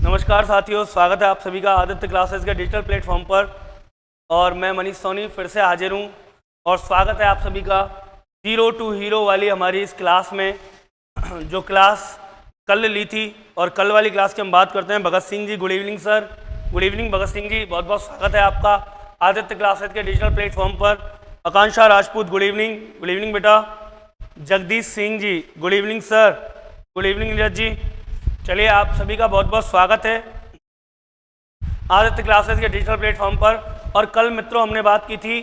नमस्कार साथियों, स्वागत है आप सभी का आदित्य क्लासेस के डिजिटल प्लेटफॉर्म पर। और मैं मनीष सोनी फिर से हाजिर हूँ और स्वागत है आप सभी का जीरो टू हीरो वाली हमारी इस क्लास में, जो क्लास कल ली थी। और कल वाली क्लास की हम बात करते हैं। Bhagat Singh ji, good evening sir. Good evening Bhagat Singh ji, बहुत बहुत स्वागत है आपका आदित्य क्लासेस के डिजिटल प्लेटफॉर्म पर। Akanksha Rajput, good evening. Good evening बेटा। Jagdish Singh ji, good evening sir. Good evening Neeraj ji. चलिए, आप सभी का बहुत बहुत स्वागत है आदित्य क्लासेस के डिजिटल प्लेटफॉर्म पर। और कल मित्रों हमने बात की थी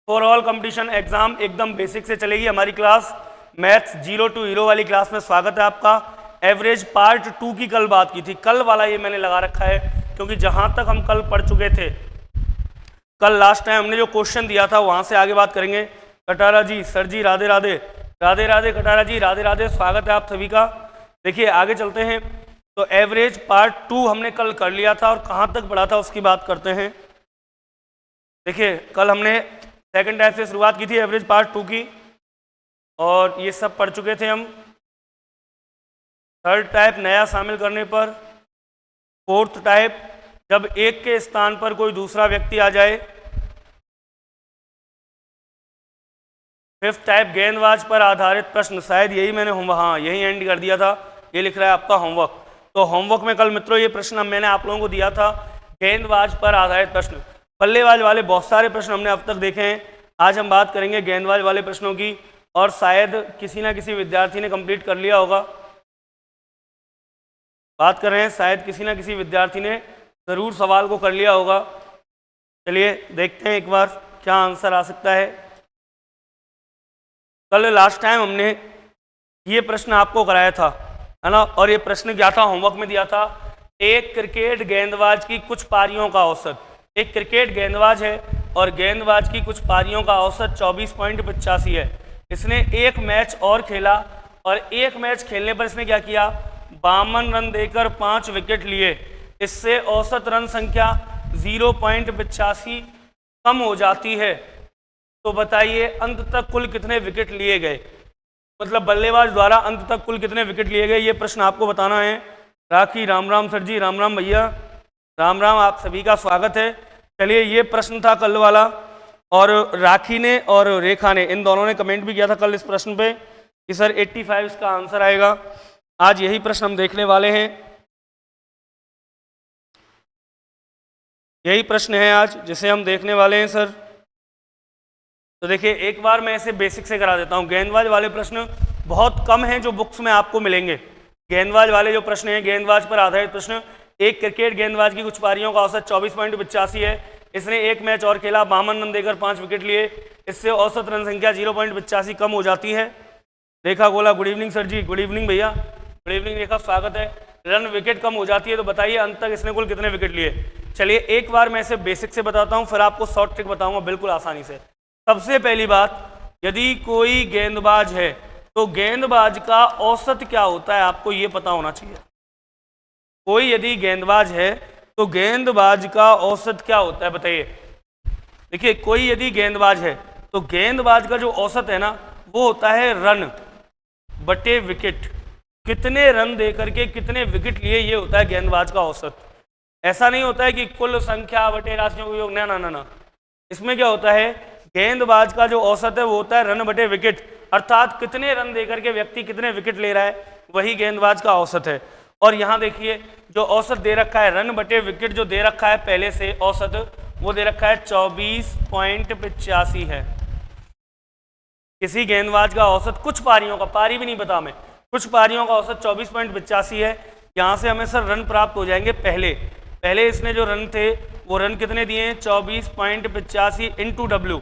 फॉर ऑल कंपटीशन एग्जाम, एकदम बेसिक से चलेगी हमारी class. Maths zero to hero वाली क्लास में स्वागत है आपका। एवरेज पार्ट 2 की कल बात की थी। कल वाला ये मैंने लगा रखा है क्योंकि जहां तक हम कल पढ़ चुके थे, कल लास्ट टाइम हमने जो क्वेश्चन दिया था वहां से आगे बात करेंगे। कटारा जी, सर जी, राधे राधे। राधे राधे कटारा जी, राधे राधे, स्वागत है आप सभी का। देखिए आगे चलते हैं। तो एवरेज पार्ट 2 हमने कल कर लिया था और कहाँ तक पढ़ा था उसकी बात करते हैं। देखिए कल हमने सेकंड टाइप से शुरुआत की थी एवरेज पार्ट 2 की, और ये सब पढ़ चुके थे हम। थर्ड टाइप नया शामिल करने पर। फोर्थ टाइप जब एक के स्थान पर कोई दूसरा व्यक्ति आ जाए। फिफ्थ टाइप गेंदबाज पर आधारित प्रश्न। शायद यही मैंने यही एंड कर दिया था। ये लिख रहा है आपका होमवर्क। तो होमवर्क में कल मित्रों ये प्रश्न मैंने आप लोगों को दिया था, गेंदबाज पर आधारित प्रश्न। बल्लेबाज वाले बहुत सारे प्रश्न हमने अब तक देखे हैं। आज हम बात करेंगे गेंदबाज वाले प्रश्नों की, और शायद किसी ना किसी विद्यार्थी ने कंप्लीट कर लिया होगा। बात कर रहे हैं, शायद किसी ना किसी विद्यार्थी ने ज़रूर सवाल को कर लिया होगा। चलिए देखते हैं एक बार क्या आंसर आ सकता है। कल लास्ट टाइम हमने ये प्रश्न आपको कराया था, है ना। और ये प्रश्न क्या था, होमवर्क में दिया था, एक क्रिकेट गेंदबाज की कुछ पारियों का औसत। एक क्रिकेट गेंदबाज है और गेंदबाज की कुछ पारियों का औसत 24.85 है। इसने एक मैच और खेला और एक मैच खेलने पर इसने क्या किया, 52 रन देकर 5 विकेट लिए। इससे औसत रन संख्या 0.85 कम हो जाती है। तो बताइए अंत तक कुल कितने विकेट लिए गए, मतलब बल्लेबाज द्वारा अंत तक कुल कितने विकेट लिए गए, ये प्रश्न आपको बताना है। राखी, राम राम सर जी, राम राम भैया, राम राम, आप सभी का स्वागत है। चलिए ये प्रश्न था कल वाला, और राखी ने और रेखा ने, इन दोनों ने कमेंट भी किया था कल इस प्रश्न पे कि सर 85 इसका आंसर आएगा। आज यही प्रश्न हम देखने वाले हैं। यही प्रश्न है आज जिसे हम देखने वाले हैं सर। तो देखिए एक बार मैं इसे बेसिक से करा देता हूँ। गेंदबाज वाले प्रश्न बहुत कम हैं जो बुक्स में आपको मिलेंगे। गेंदबाज वाले जो प्रश्न हैं, गेंदबाज पर आधारित प्रश्न। एक क्रिकेट गेंदबाज की कुछ पारियों का औसत 24.85 है। इसने एक मैच और खेला, 52 रन देकर 5 विकेट लिए। इससे औसत रन संख्या 0.85 कम हो जाती है। रेखा गोला, गुड इवनिंग सर जी। गुड इवनिंग भैया, गुड इवनिंग रेखा, स्वागत है। रन विकेट कम हो जाती है, तो बताइए अंत तक इसने कुल कितने विकेट लिए। चलिए एक बार मैं इसे बेसिक से बताता हूँ, फिर आपको शॉर्ट ट्रिक बताऊंगा बिल्कुल आसानी से। सबसे पहली बात, यदि कोई गेंदबाज है तो गेंदबाज का औसत क्या होता है, आपको ये पता होना चाहिए। कोई यदि गेंदबाज है तो गेंदबाज का औसत क्या होता है, बताइए। देखिए कोई यदि गेंदबाज है तो गेंदबाज का जो औसत है ना, वो होता है रन बटे विकेट। कितने रन दे करके कितने विकेट लिए, ये होता है गेंदबाज का औसत। ऐसा नहीं होता है कि कुल संख्या बटे राशियों का योग, ना ना ना ना। इसमें क्या होता है, गेंदबाज का जो औसत है वो होता है रन बटे विकेट, अर्थात कितने रन देकर के व्यक्ति कितने विकेट ले रहा है, वही गेंदबाज का औसत है। और यहाँ देखिए जो औसत दे रखा है, रन बटे विकेट जो दे रखा है पहले से औसत, वो दे रखा है 24.85 है। किसी गेंदबाज का औसत कुछ पारियों का, पारी भी नहीं पता हमें, कुछ पारियों का औसत 24.85 है। यहाँ से हमें सर रन प्राप्त हो जाएंगे। पहले इसने जो रन थे वो रन कितने दिए हैं, 24.85 इंटू डब्ल्यू,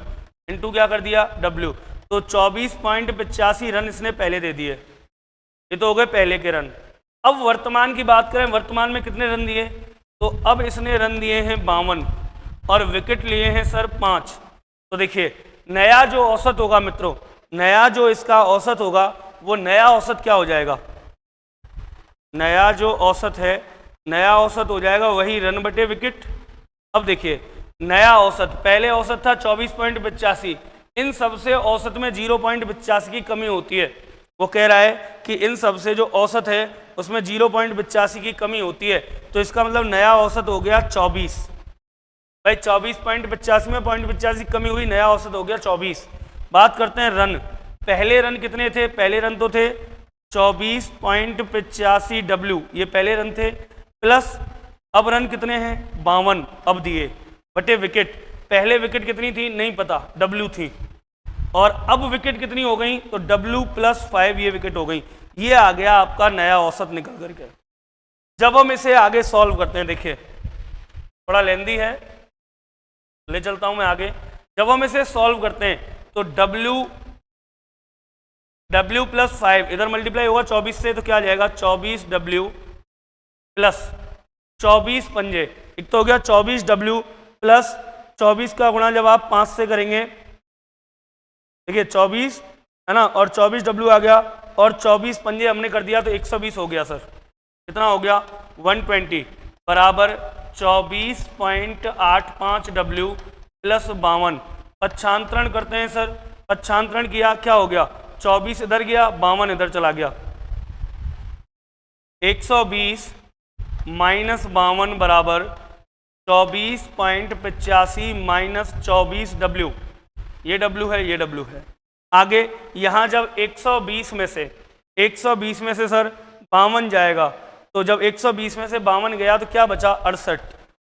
इंटू क्या कर दिया डब्ल्यू, तो 24.85 रन इसने पहले दे दिए। ये तो हो गए पहले के रन। अब वर्तमान की बात करें, वर्तमान में कितने रन दिए, तो अब इसने रन दिए हैं 52 और विकेट लिए हैं सर 5। तो देखिए नया जो औसत होगा मित्रों, नया जो इसका औसत होगा, वो नया औसत क्या हो जाएगा, नया जो औसत है, नया औसत हो जाएगा वही रन बटे विकेट। अब देखिए नया औसत, पहले औसत था 24.85, इन सबसे औसत में 0.85 की कमी होती है, वो कह रहा है कि इन सब से जो औसत है उसमें 0.85 की कमी होती है, तो इसका मतलब नया औसत हो गया 24। भाई 24.85 में 0.85 कमी हुई, नया औसत हो गया 24। बात करते हैं रन। पहले रन कितने थे? पहले रन तो थे 24.85 W, ये पहले रन थे, प्लस अब रन कितने हैं? 52 अब दिए, बटे विकेट। पहले विकेट कितनी थी? नहीं पता, W थी, और अब विकेट कितनी हो गई? तो W + 5 ये विकेट हो गई। ये आ गया आपका नया औसत निकल करके। जब हम इसे आगे सॉल्व करते हैं, देखिए थोड़ा लेंदी है, ले चलता हूं मैं आगे। जब हम इसे सॉल्व करते हैं तो W + 5 इधर मल्टीप्लाई होगा 24 से, तो क्या आ जाएगा? 24W + 24 पंजे, एक तो हो गया 24W प्लस 24 का गुणा जब आप 5 से करेंगे, देखिए 24 है ना, और 24W आ गया, और 24 पंजे हमने कर दिया तो 120 हो गया सर। कितना हो गया? 120 बराबर 24.85W + 52। पच्छांतरण करते हैं सर, पच्छांतरण किया, क्या हो गया? 24 इधर गया, 52 इधर चला गया। 120 - 52 बराबर 24.85 - 24W। ये W है, ये W है। आगे यहाँ जब 120 में से सर 52 जाएगा, तो जब 120 में से 52 गया तो क्या बचा?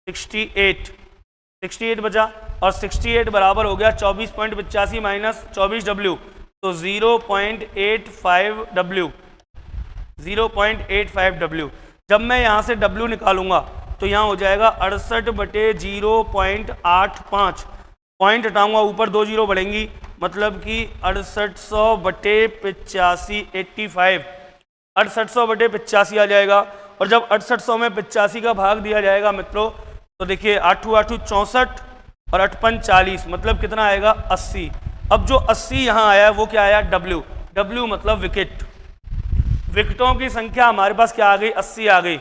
68 बचा, और 68 बराबर हो गया 24.85 - 24W, तो 0.85W। जब मैं यहाँ से W निकालूंगा तो यहाँ हो जाएगा 68/0.85। पॉइंट हटाऊंगा, ऊपर 2 जीरो बढ़ेंगी, मतलब कि 6800/85 85 6800/85 आ जाएगा। और जब 6800 में 85 का भाग दिया जाएगा मित्रों, तो देखिए 8 8 64 और 8 5 40, मतलब कितना आएगा? 80। अब जो 80 यहाँ आया है वो क्या आया? W मतलब विकेट। विकेटों की संख्या हमारे पास क्या आ गई? 80 आ गई।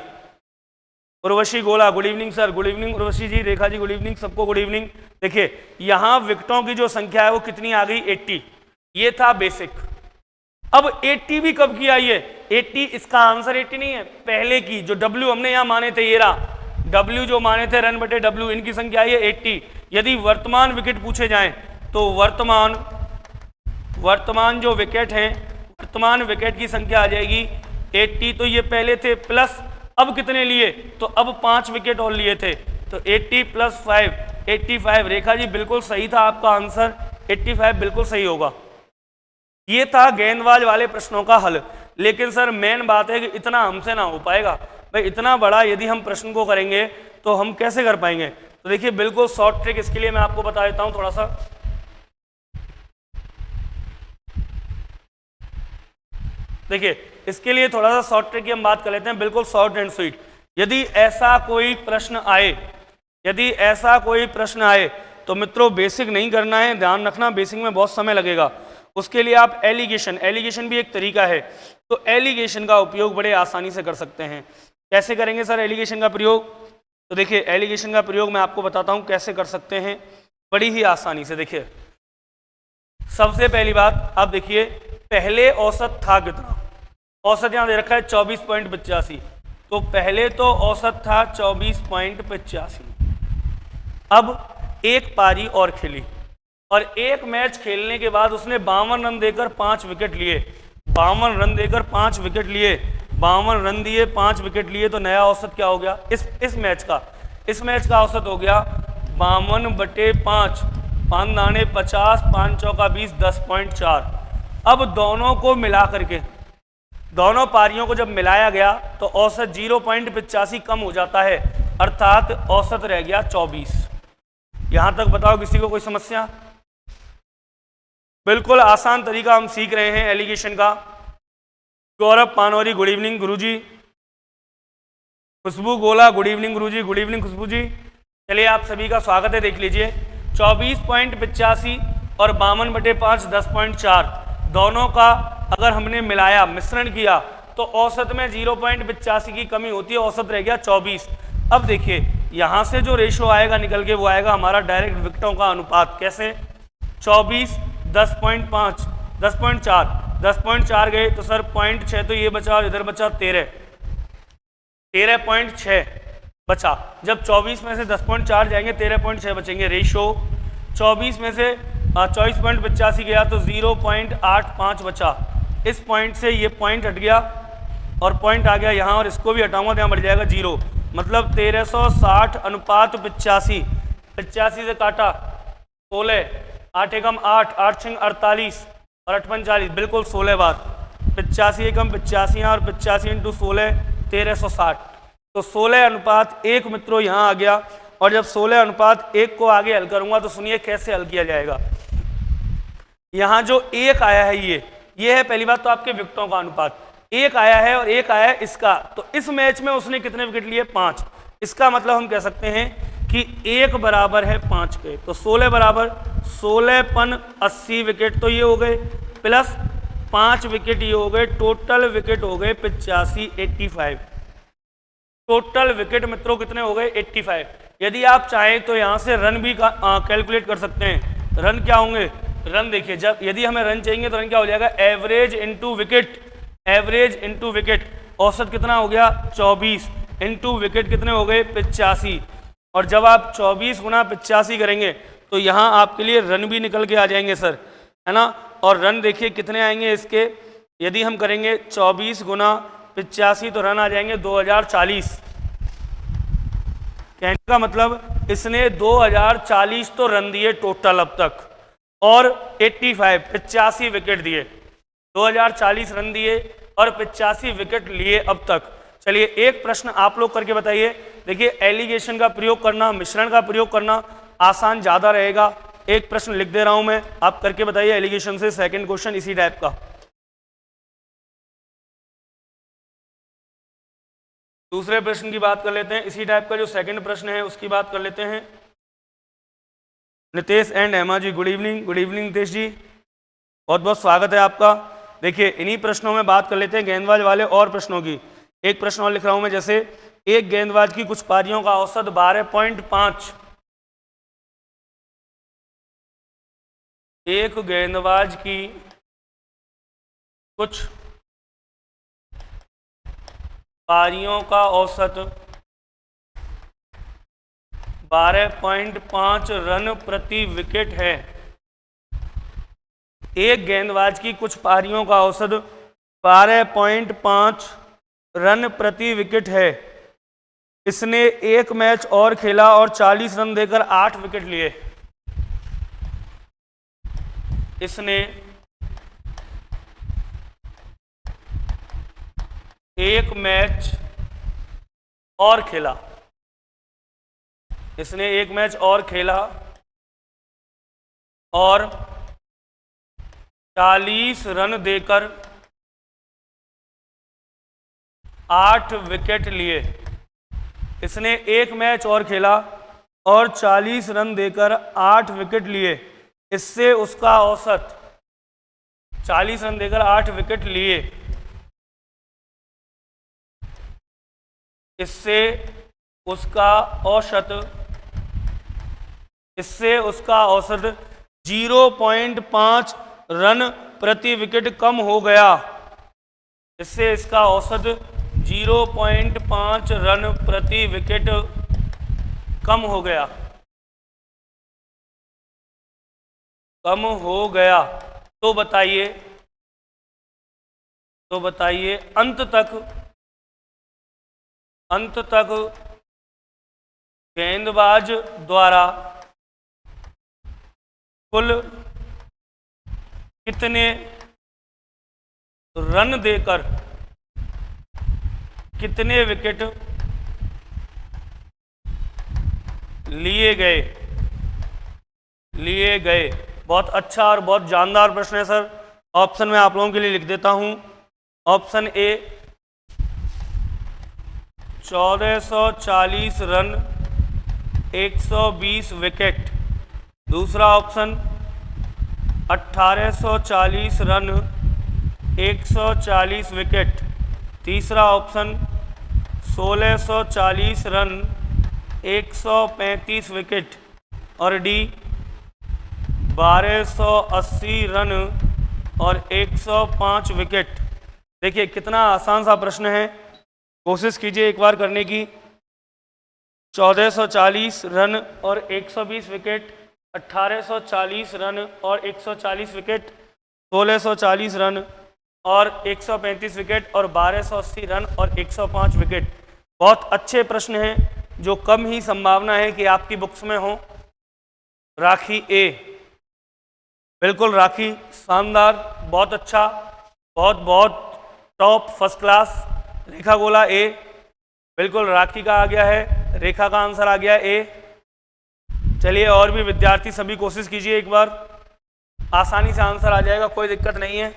Urvashi Gola, good evening sir. Good evening Urvashi ji, Rekha ji good evening, सबको गुड इवनिंग। देखिए यहाँ विकेटों की जो संख्या है वो कितनी आ गई? 80। ये था बेसिक। अब 80 भी कब की आई है? 80, इसका आंसर 80 नहीं है, पहले की जो W हमने यहाँ माने थे, ये रहा W जो माने थे, रन बटे W, इनकी संख्या आई है 80। यदि वर्तमान विकेट पूछे जाएं तो वर्तमान जो विकेट है, वर्तमान विकेट की संख्या आ जाएगी 80। तो ये पहले थे, प्लस अब कितने लिए? तो अब 5 विकेट और लिए थे, तो 80 + 5 85। रेखा जी बिल्कुल सही था आपका आंसर, 85 बिल्कुल सही होगा। ये था गेंदबाज वाले प्रश्नों का हल। लेकिन सर मेन बात है कि इतना हमसे ना हो पाएगा भाई, इतना बड़ा यदि हम प्रश्न को करेंगे तो हम कैसे कर पाएंगे? तो देखिए बिल्कुल शॉर्ट ट्रिक इसके लिए मैं आपको बता देता हूं थोड़ा सा। देखिए इसके लिए थोड़ा सा शॉर्ट ट्रिक की हम बात कर लेते हैं, बिल्कुल शॉर्ट एंड स्वीट। यदि ऐसा कोई प्रश्न आए तो मित्रों बेसिक नहीं करना है, ध्यान रखना, बेसिक में बहुत समय लगेगा। उसके लिए आप एलिगेशन भी एक तरीका है, तो एलिगेशन का उपयोग बड़े आसानी से कर सकते हैं। कैसे करेंगे सर एलिगेशन का प्रयोग? तो देखिए एलिगेशन का प्रयोग मैं आपको बताता हूं कैसे कर सकते हैं, बड़ी ही आसानी से। देखिए सबसे पहली बात आप देखिए, पहले औसत था कितना? औसत यहां दे रखा है 24.85, तो पहले तो औसत था 24.85। अब एक पारी और खेली, और एक मैच खेलने के बाद उसने 52 रन देकर 5 विकेट लिए। 52 रन देकर 5 विकेट लिए, 52 रन दिए 5 विकेट लिए, तो नया औसत क्या हो गया इस मैच का औसत हो गया 52/5, 5 नाने 50, 5 चौका 20, 10.4। अब दोनों को मिला करके, दोनों पारियों को जब मिलाया गया तो औसत 0.85 कम हो जाता है, अर्थात औसत रह गया 24। यहां तक बताओ किसी को कोई समस्या? बिल्कुल आसान तरीका हम सीख रहे हैं एलिगेशन का। गौरव पानौरी गुड इवनिंग गुरुजी। खुशबू गोला गुड इवनिंग गुरुजी, गुड इवनिंग खुशबू जी। चलिए आप सभी का स्वागत है। देख लीजिए 24.85 और 52/5 10.4, दोनों का अगर हमने मिलाया, मिश्रण किया, तो औसत में 0.85 की कमी होती है, औसत रह गया 24। अब देखिए यहाँ से जो रेशो आएगा निकल के, वो आएगा हमारा डायरेक्ट विकेटों का अनुपात। कैसे? 24 10.5 10.4 10.4 गए तो सर 0.6 तो ये बचा और इधर बचा 13.6 बचा। जब 24 में से 10.4 जाएंगे 13.6 बचेंगे। रेशो 24 में से 24.85 गया तो 0.85 बचा। इस पॉइंट से ये पॉइंट हट गया और पॉइंट आ गया यहाँ, और इसको भी हटाऊंगा तो यहाँ बढ़ जाएगा 0। मतलब 1360 अनुपात 85। 85 से काटा 16, 8 एकम 8, 8 छंग 48 और 8 40, बिल्कुल 16 बार। 85 एकम 85 और 85 इंटू 16 1360। तो 16 अनुपात 1 मित्रों यहाँ आ गया। और जब 16 अनुपात 1 को आगे हल करूंगा तो सुनिए कैसे हल किया जाएगा। यहाँ जो 1 आया है ये है पहली बात तो आपके विकेटों का अनुपात। 1 आया है और 1 आया है इसका, तो इस मैच में उसने कितने विकेट लिए? 5। इसका मतलब हम कह सकते हैं कि 1 बराबर है 5 के। तो 16 बराबर 16 80 विकेट तो ये हो गए, प्लस 5 विकेट ये हो गए, टोटल विकेट हो गए 85 85। टोटल विकेट मित्रों कितने हो गए? 85। यदि आप चाहें तो यहाँ से रन भी कैलकुलेट कर सकते हैं। रन क्या होंगे? रन देखिए, जब यदि हमें रन चाहिए तो रन क्या हो जाएगा? Average into wicket. Average into wicket, औसत कितना हो गया? 24 इंटू विकेट कितने हो गए? 85। और जब आप 24 गुना 85 करेंगे तो यहाँ आपके लिए रन भी निकल के आ जाएंगे सर, है ना। और रन देखिए कितने आएंगे इसके, यदि हम करेंगे 24 गुना 85 तो रन आ जाएंगे 2040। कहने का मतलब इसने 2040 तो रन दिए टोटल अब तक, और 85 विकेट दिए। 2040 रन दिए और 85 विकेट लिए अब तक। चलिए एक प्रश्न आप लोग करके बताइए। देखिए एलिगेशन का प्रयोग करना, मिश्रण का प्रयोग करना आसान ज़्यादा रहेगा। एक प्रश्न लिख दे रहा हूं मैं, आप करके बताइए एलिगेशन से सेकंड क्वेश्चन इसी टाइप का। दूसरे प्रश्न की बात कर लेते हैं, इसी टाइप का जो सेकंड प्रश्न है उसकी बात कर लेते हैं। Nitesh and Hema ji, good evening. Good evening Nitesh ji, बहुत बहुत स्वागत है आपका। देखिए इन्हीं प्रश्नों में बात कर लेते हैं गेंदबाज वाले और प्रश्नों की। एक प्रश्न और लिख रहा हूं मैं, जैसे एक गेंदबाज की कुछ पारियों का औसत 12.5। एक गेंदबाज की कुछ पारियों का औसत 12.5 रन प्रति विकेट है। एक गेंदबाज की कुछ पारियों का औसत 12.5 रन प्रति विकेट है। इसने एक मैच और खेला और 40 रन देकर 8 विकेट लिए। इसने एक मैच और खेला। इसने एक मैच और खेला और 40 रन देकर 8 विकेट लिए। इसने एक मैच और खेला और 40 रन देकर 8 विकेट लिए। इससे उसका औसत 40 रन देकर 8 विकेट लिए। इससे उसका औसत 0.5 रन प्रति विकेट कम हो गया। इससे इसका औसत 0.5 रन प्रति विकेट कम हो गया। तो बताइए अंत तक गेंदबाज द्वारा कुल कितने रन देकर कितने विकेट लिए गए। बहुत अच्छा और बहुत जानदार प्रश्न है सर। ऑप्शन में आप लोगों के लिए लिख देता हूं। Option A 1440 run 120 wicket. दूसरा ऑप्शन 1840 रन 140 विकेट। तीसरा ऑप्शन 1640 रन 135 विकेट। और डी 1280 रन और 105 विकेट। देखिए कितना आसान सा प्रश्न है, कोशिश कीजिए एक बार करने की। 1440 रन और 120 विकेट, 1840 रन और 140 विकेट, 1640 रन और 135 विकेट और 1280 रन और 105 विकेट। बहुत अच्छे प्रश्न हैं जो कम ही संभावना है कि आपकी बुक्स में हो। राखी ए, बिल्कुल राखी, शानदार, बहुत अच्छा, बहुत बहुत टॉप, फर्स्ट क्लास। रेखा गोला ए, बिल्कुल राखी का आ गया है, रेखा का आंसर आ गया ए। चलिए और भी विद्यार्थी सभी कोशिश कीजिए एक बार, आसानी से आंसर आ जाएगा, कोई दिक्कत नहीं है।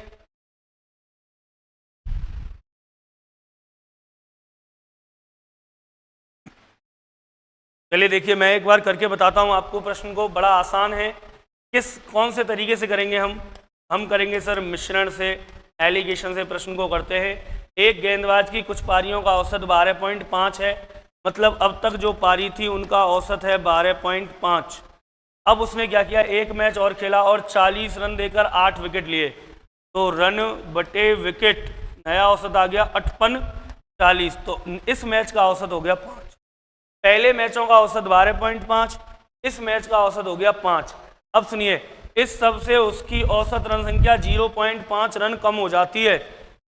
चलिए देखिए मैं एक बार करके बताता हूं आपको प्रश्न को, बड़ा आसान है। कौन से तरीके से करेंगे हम करेंगे सर मिश्रण से, एलिगेशन से प्रश्न को करते हैं। एक गेंदबाज की कुछ पारियों का औसत 12.5 है, मतलब अब तक जो पारी थी उनका औसत है 12.5। अब उसने क्या किया, एक मैच और खेला और 40 रन देकर 8 विकेट लिए, तो रन बटे विकेट नया औसत आ गया 58-40, तो इस मैच का औसत हो गया 5। पहले मैचों का औसत 12.5, इस मैच का औसत हो गया 5। अब सुनिए, इस सब से उसकी औसत रन संख्या 0.5 रन कम हो जाती है।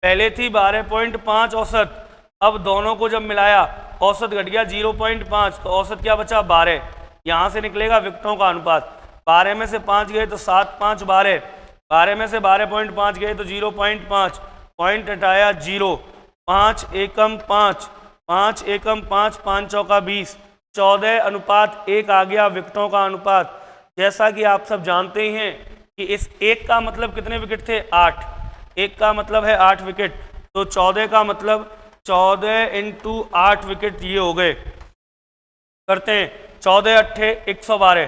पहले थी 12.5 औसत, अब दोनों को जब मिलाया औसत घट गया 0.5, तो औसत क्या बचा 12। यहाँ से निकलेगा विकेटों का अनुपात, 12 में से 5 गए तो 7 5 12, 12 में से 12.5 गए तो 0.5, पॉइंट हटाया 0, 5 एकम 5, 5 एकम 5, 5 चौका 20, 14:1 आ गया विकेटों का अनुपात। जैसा कि आप सब जानते ही हैं कि इस एक का मतलब कितने विकेट थे, 8, एक का मतलब है 8 विकेट, तो 14 का मतलब 14 × 8 विकेट ये हो गए। करते हैं 14 अट्ठे 112,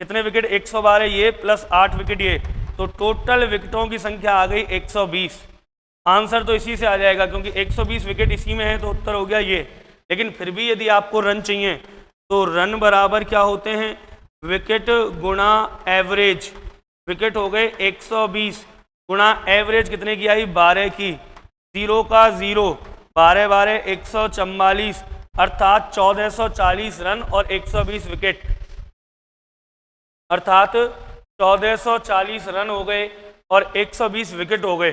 कितने विकेट 112 ये प्लस 8 विकेट ये, तो टोटल विकेटों की संख्या आ गई 120। आंसर तो इसी से आ जाएगा क्योंकि 120 विकेट इसी में है, तो उत्तर हो गया ये। लेकिन फिर भी यदि आपको रन चाहिए तो रन बराबर क्या होते हैं, विकेट गुणा एवरेज। विकेट हो गए 120 गुणा एवरेज कितने की आई, 12 की, 0 का 0, 12 12 144, अर्थात 1440 रन और 120 विकेट, अर्थात 1440 रन हो गए और 120 विकेट हो गए।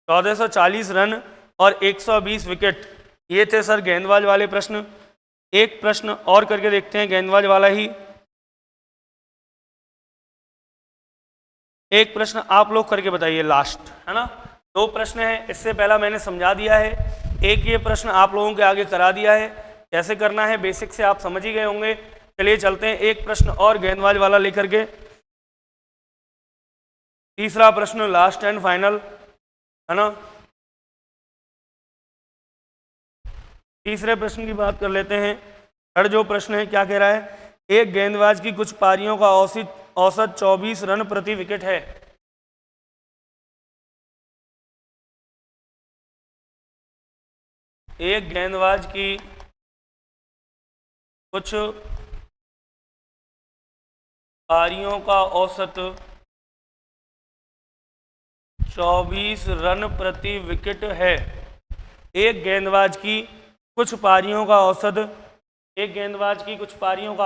1440 रन और 120 विकेट, ये थे सर गेंदबाज वाले प्रश्न। एक प्रश्न और करके देखते हैं गेंदबाज वाला ही। एक प्रश्न आप लोग करके बताइए लास्ट, है ना। 2 प्रश्न हैं, इससे पहला मैंने समझा दिया है, एक ये प्रश्न आप लोगों के आगे करा दिया है। कैसे करना है बेसिक से आप समझ ही गए होंगे। चलिए चलते हैं एक प्रश्न और गेंदबाज वाला लेकर के। तीसरा प्रश्न लास्ट एंड फाइनल, है ना। तीसरे प्रश्न की बात कर लेते हैं। थर्ड जो प्रश्न है क्या कह रहा है, एक गेंदबाज की कुछ पारियों का औसत 24 रन प्रति विकेट है। एक गेंदबाज की कुछ पारियों का औसत 24 रन प्रति विकेट है। एक गेंदबाज की कुछ पारियों का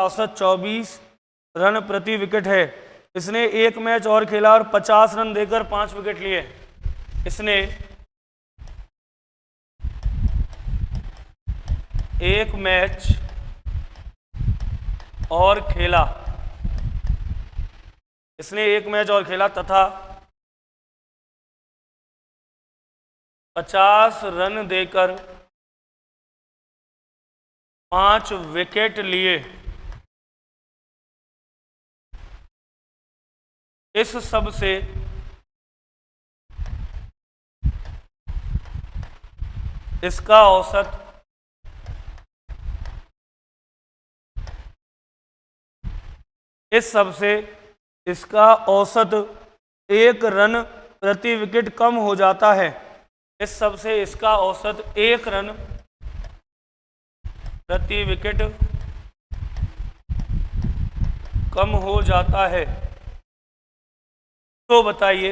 औसत 24 रन प्रति विकेट है। इसने एक मैच और खेला और 50 रन देकर 5 विकेट लिए। इसने एक मैच और खेला, तथा 50 रन देकर 5 विकेट लिए। इस सब से इसका औसत एक रन प्रति विकेट कम हो जाता है। इस सब से इसका औसत 1 रन प्रति विकेट कम हो जाता है। तो बताइए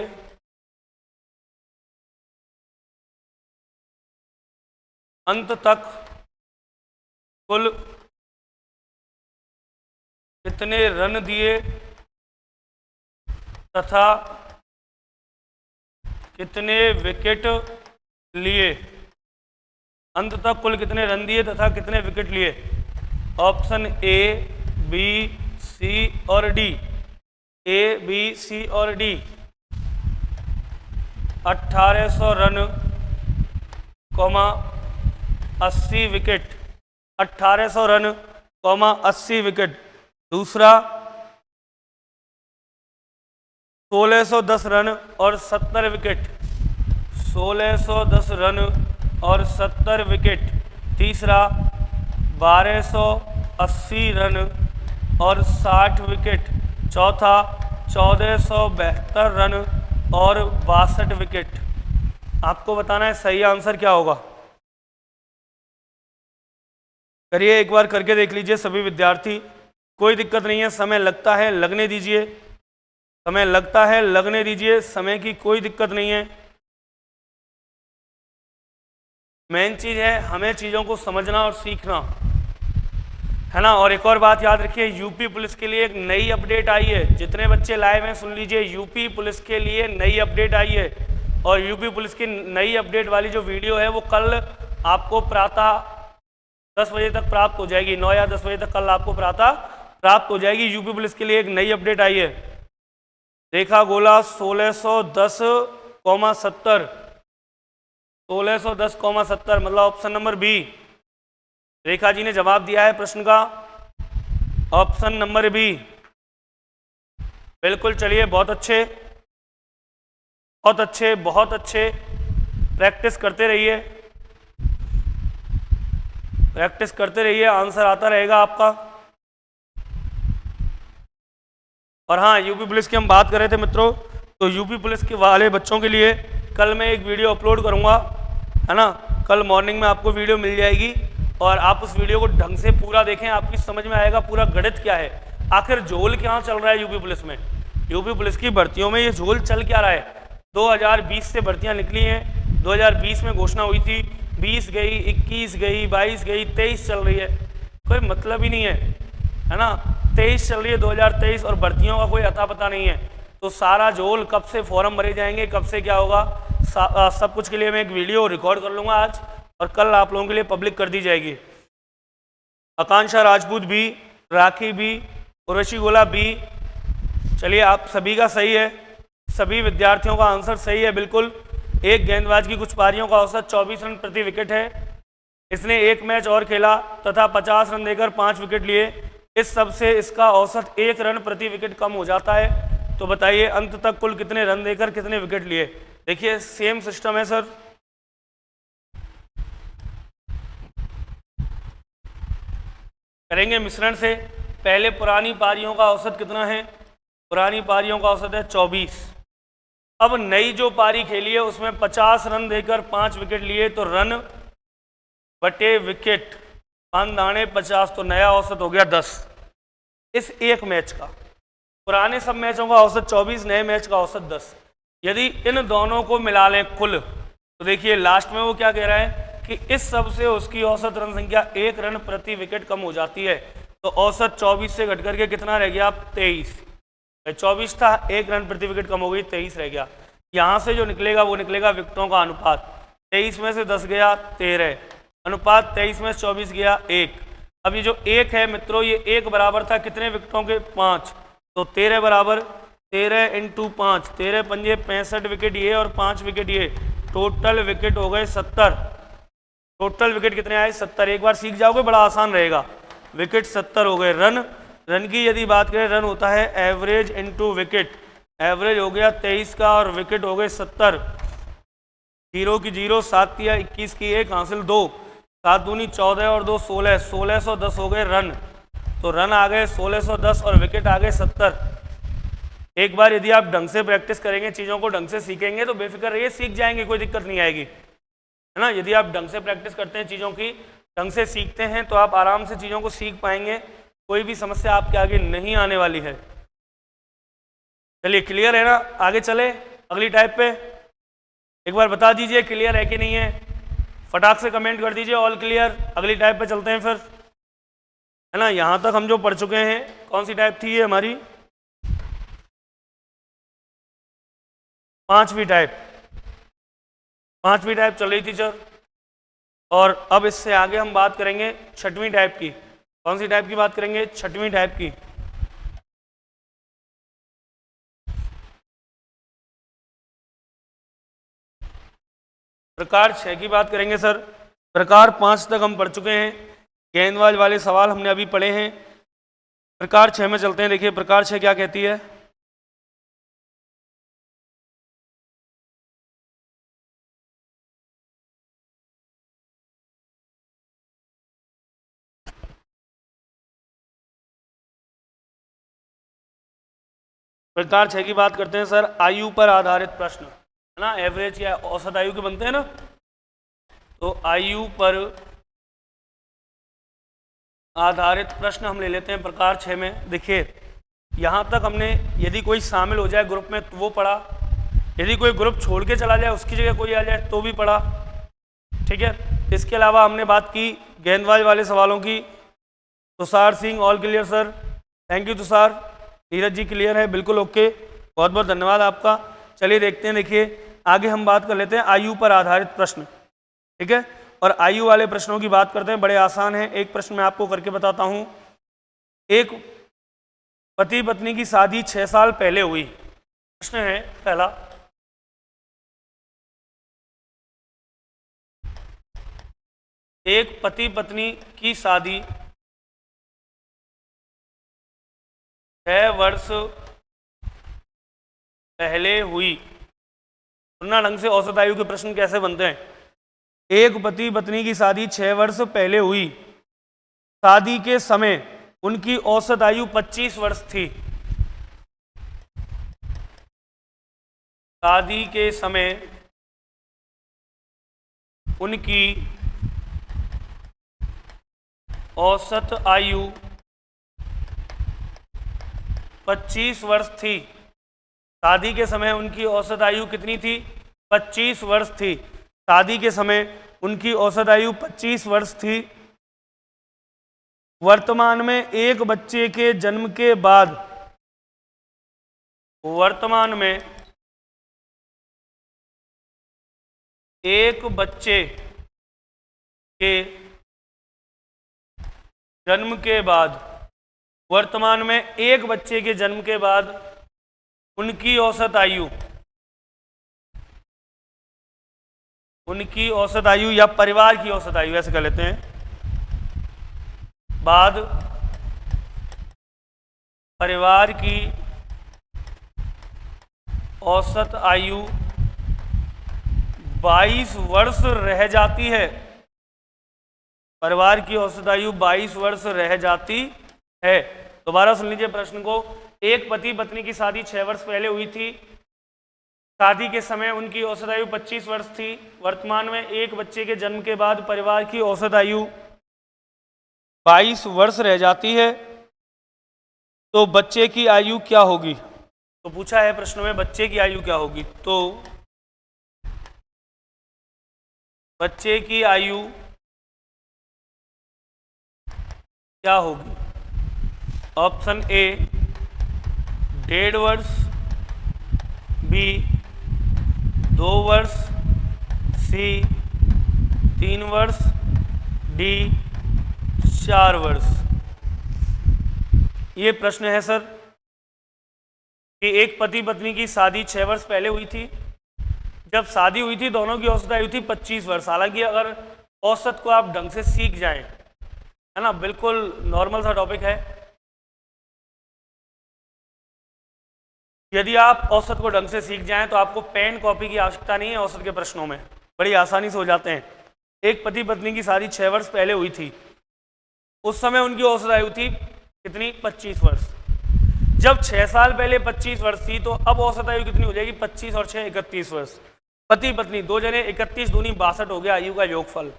अंत तक कुल कितने रन दिए तथा कितने विकेट लिए। अंत तक कुल कितने रन दिए तथा कितने विकेट लिए। ऑप्शन ए, बी, सी और डी। ए, बी, सी और D. 1800 run, 80 wicket. 1800 run, 80 wicket. दूसरा 1610 रन और 70 विकेट। 1610 रन और 70 विकेट। तीसरा 1280 रन और 60 विकेट। चौथा 1472 रन और 62 विकेट। आपको बताना है सही आंसर क्या होगा। करिए, एक बार करके देख लीजिए सभी विद्यार्थी। कोई दिक्कत नहीं है, समय लगता है लगने दीजिए, समय लगता है लगने दीजिए, समय की कोई दिक्कत नहीं है। मेन चीज है हमें चीज़ों को समझना और सीखना, है ना। और एक और बात याद रखिए, यूपी पुलिस के लिए एक नई अपडेट आई है। जितने बच्चे लाइव हैं सुन लीजिए, यूपी पुलिस के लिए नई अपडेट आई है। और यूपी पुलिस की नई अपडेट वाली जो वीडियो है वो कल आपको प्रातः 10 बजे तक प्राप्त हो जाएगी। 9 या 10 बजे तक कल आपको प्रातः प्राप्त हो जाएगी। यूपी पुलिस के लिए एक नई अपडेट आई है। रेखा गोला 1610,70 1610,70 मतलब option number B. Rekha ji ने जवाब दिया है प्रश्न का, ऑप्शन नंबर बी। बिल्कुल, चलिए, बहुत अच्छे, बहुत अच्छे, बहुत अच्छे। प्रैक्टिस करते रहिए, प्रैक्टिस करते रहिए, आंसर आता रहेगा आपका। और हाँ, यूपी पुलिस की हम बात कर रहे थे मित्रों, तो यूपी पुलिस के वाले बच्चों के लिए कल मैं एक वीडियो अपलोड करूँगा, है ना। कल मॉर्निंग में आपको वीडियो मिल जाएगी और आप उस वीडियो को ढंग से पूरा देखें, आपकी समझ में आएगा पूरा गणित क्या है, आखिर झोल क्या चल रहा है यूपी पुलिस में। यूपी पुलिस की भर्तियों में ये झोल चल क्या रहा है। 2020 से भर्तियाँ निकली हैं, 2020 में घोषणा हुई थी, 20 गई, 21 गई, 22 गई, 23 चल रही है, कोई मतलब ही नहीं है ना। 23 चल रही है 2023 और भर्तियों का कोई अता पता नहीं है। तो सारा झोल, कब से फॉर्म भरे जाएंगे, कब से क्या होगा, सब कुछ के लिए मैं एक वीडियो रिकॉर्ड कर लूँगा आज और कल आप लोगों के लिए पब्लिक कर दी जाएगी। आकांक्षा राजपूत बी, राखी बी, उर्वशी गोला बी। चलिए, आप सभी का सही है, सभी विद्यार्थियों का आंसर सही है बिल्कुल। एक गेंदबाज की कुछ पारियों का औसत 24 रन प्रति विकेट है। इसने एक मैच और खेला तथा 50 रन देकर 5 विकेट लिए। इस सब से इसका औसत 1 रन प्रति विकेट कम हो जाता है। तो बताइए अंत तक कुल कितने रन देकर कितने विकेट लिए। देखिए, सेम सिस्टम है सर। करेंगे मिश्रण से। पहले पुरानी पारियों का औसत कितना है, पुरानी पारियों का औसत है 24। अब नई जो पारी खेली है उसमें 50 रन देकर 5 विकेट लिए, तो रन बटे विकेट 5 दाने 50, तो नया औसत हो गया 10 इस एक मैच का। पुराने सब मैचों का औसत 24, नए मैच का औसत 10। यदि इन दोनों को मिला लें कुल, तो देखिए लास्ट में वो क्या कह रहा है कि इस सब से उसकी औसत रन संख्या 1 रन प्रति विकेट कम हो जाती है। तो औसत 24 से घट करके कितना रह गया, 23। 24 था, 1 रन प्रति विकेट कम हो गई, 23 रह गया। यहाँ से जो निकलेगा वो निकलेगा विकेटों का अनुपात। 23 में से 10 गया 13, अनुपात 23 में से 24 गया 1। अब ये जो 1 है मित्रों, ये 1 बराबर था कितने विकेटों के, 5। तो 13 बराबर 13 × 5, 13 पंजे 65 विकेट ये और 5 विकेट ये, टोटल विकेट हो गए 70। टोटल विकेट कितने आए, 70। एक बार सीख जाओगे बड़ा आसान रहेगा। विकेट 70 हो गए। रन की यदि बात करें, रन होता है एवरेज इनटू विकेट। एवरेज हो गया 23 का और विकेट हो गए 70। 0 की 0, 7 या 21 की 1, हासिल 2, 7 दूनी 14 और 2 16, 1610 हो गए रन। तो रन आ गए 1610 और विकेट आ गए 70। एक बार यदि आप ढंग से प्रैक्टिस करेंगे, चीज़ों को ढंग से सीखेंगे तो बेफिक्र रहिए, सीख जाएंगे, कोई दिक्कत नहीं आएगी, है ना। यदि आप ढंग से प्रैक्टिस करते हैं, चीज़ों की ढंग से सीखते हैं, तो आप आराम से चीज़ों को सीख पाएंगे। कोई भी समस्या आपके आगे नहीं आने वाली है। चलिए क्लियर है ना, आगे चले अगली टाइप पे। एक बार बता दीजिए क्लियर है कि नहीं है, फटाक से कमेंट कर दीजिए ऑल क्लियर। अगली टाइप पे चलते हैं फिर, है ना। यहाँ तक हम जो पढ़ चुके हैं, कौन सी टाइप थी ये हमारी? पांचवी टाइप चल रही थी सर। और अब इससे आगे हम बात करेंगे छठवीं टाइप की। कौन सी टाइप की बात करेंगे? छठवीं टाइप की। प्रकार 6 की बात करेंगे सर। प्रकार 5 तक हम पढ़ चुके हैं, गेंदबाज वाले सवाल हमने अभी पढ़े हैं। प्रकार 6 में चलते हैं। देखिए प्रकार 6 क्या कहती है। प्रकार 6 की बात करते हैं सर। आयु पर आधारित प्रश्न, है ना। एवरेज या औसत आयु के बनते हैं ना, तो आयु पर आधारित प्रश्न हम ले लेते हैं प्रकार 6 में। देखिए यहाँ तक हमने यदि कोई शामिल हो जाए ग्रुप में तो वो पढ़ा, यदि कोई ग्रुप छोड़ के चला जाए उसकी जगह कोई आ जाए तो भी पढ़ा, ठीक है। इसके अलावा हमने बात की गेंदबाज वाले सवालों की। Tushar Singh all clear sir, thank you Tushar. Neeraj ji clear है, बिल्कुल ओके, बहुत बहुत धन्यवाद आपका। चलिए देखते हैं। देखिए आगे हम बात कर लेते हैं आयु पर आधारित प्रश्न, ठीक है। और आयु वाले प्रश्नों की बात करते हैं, बड़े आसान है। एक प्रश्न मैं आपको करके बताता हूं। एक पति पत्नी की शादी 6 साल पहले हुई। प्रश्न है पहला, एक पति पत्नी की शादी 6 वर्ष पहले हुई। सुनना ढंग से, औसत आयु के प्रश्न कैसे बनते हैं। एक पति पत्नी की शादी 6 वर्ष पहले हुई। शादी के समय उनकी औसत आयु 25 वर्ष थी। शादी के समय उनकी औसत आयु 25 वर्ष थी। शादी के समय उनकी औसत आयु कितनी थी? 25 वर्ष थी। शादी के समय उनकी औसत आयु 25 वर्ष थी। वर्तमान में एक बच्चे के जन्म के बाद, वर्तमान में एक बच्चे के जन्म के बाद, वर्तमान में एक बच्चे के जन्म के बाद उनकी औसत आयु, उनकी औसत आयु या परिवार की औसत आयु ऐसे कर लेते हैं, बाद परिवार की औसत आयु 22 वर्ष रह जाती है। परिवार की औसत आयु 22 वर्ष रह जाती है। दोबारा सुन लीजिए प्रश्न को। एक पति पत्नी की शादी 6 वर्ष पहले हुई थी। शादी के समय उनकी औसत आयु 25 वर्ष थी। वर्तमान में एक बच्चे के जन्म के बाद परिवार की औसत आयु 22 वर्ष रह जाती है। तो बच्चे की आयु क्या होगी? तो पूछा है प्रश्न में बच्चे की आयु क्या होगी। तो बच्चे की आयु क्या होगी? ऑप्शन ए 1.5 वर्ष, बी 2 वर्ष, सी 3 वर्ष, डी 4 वर्ष। ये प्रश्न है सर कि एक पति पत्नी की शादी 6 वर्ष पहले हुई थी। जब शादी हुई थी दोनों की औसत आयु थी 25 वर्ष। हालांकि अगर औसत को आप ढंग से सीख जाएं, है ना, बिल्कुल नॉर्मल सा टॉपिक है। यदि आप औसत को ढंग से सीख जाएं तो आपको पेन कॉपी की आवश्यकता नहीं है। औसत के प्रश्नों में बड़ी आसानी से हो जाते हैं। एक पति पत्नी की शादी 6 वर्ष पहले हुई थी। उस समय उनकी औसत आयु थी कितनी? 25 वर्ष। जब 6 साल पहले 25 वर्ष थी तो अब औसत आयु कितनी हो जाएगी? 25 और 6 31 वर्ष। पति पत्नी दो जने, 31 दूनी 62 हो गया आयु का योगफल।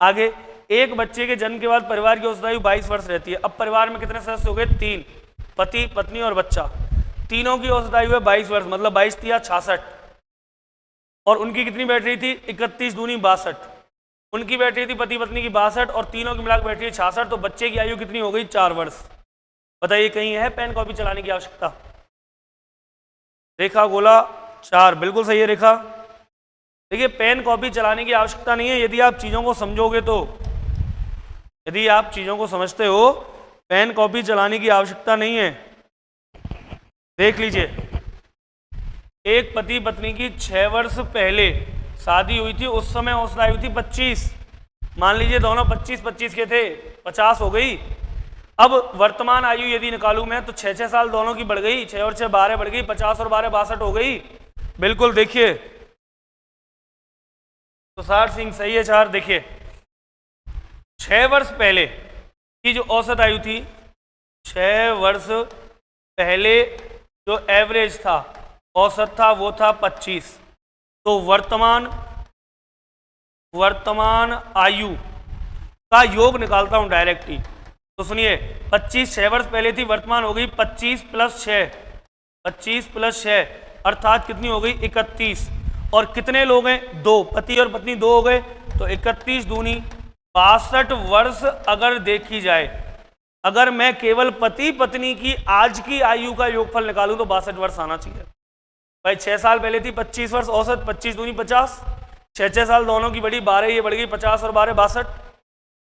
आगे एक बच्चे के जन्म के बाद परिवार की औसत आयु 22 वर्ष रहती है। अब परिवार में कितने सदस्य हो गए? 3, पति पत्नी और बच्चा। तीनों की औसत आयु है 22 वर्ष, मतलब 22 तिया 66, और उनकी कितनी बैठ रही थी 31 दूनी 62, उनकी बैठ रही थी पति पत्नी की 62 और तीनों की मिलाकर बैठ रही है 66, तो बच्चे की आयु कितनी हो गई 4 वर्ष। बताइए कहीं है पेन कॉपी चलाने की आवश्यकता? रेखा गोला 4, बिल्कुल सही है रेखा। देखिए पेन कॉपी चलाने की आवश्यकता नहीं है यदि आप चीज़ों को समझोगे तो, यदि आप चीज़ों को समझते हो पेन कॉपी चलाने की आवश्यकता नहीं है। देख लीजिए, एक पति पत्नी की 6 वर्ष पहले शादी हुई थी, उस समय औसत आयु थी 25। मान लीजिए दोनों 25-25 के थे, 50 हो गई। अब वर्तमान आयु यदि निकालूं मैं तो 6-6 साल दोनों की बढ़ गई, 6 और 6 12 बढ़ गई, 50 और 12 62 हो गई। बिल्कुल देखिए तुषार सिंह सही है 4। देखिए 6 वर्ष पहले की जो औसत आयु थी, 6 वर्ष पहले जो एवरेज था, औसत था, वो था 25। तो वर्तमान आयु का योग निकालता हूं डायरेक्ट ही। तो सुनिए 25 6 वर्ष पहले थी, वर्तमान हो गई 25 + 6, 25 + 6 अर्थात कितनी हो गई 31। और कितने लोग हैं? 2, पति और पत्नी 2 हो गए, तो 31 दूनी 62 वर्ष अगर देखी जाए। अगर मैं केवल पति पत्नी की आज की आयु का योगफल निकालूं तो 62 वर्ष आना चाहिए भाई। 6 साल पहले थी 25 वर्ष औसत, 25 दूनी 50, 6-6 साल दोनों की बढ़ी, 12 ये बढ़ गई 50 और 12 62।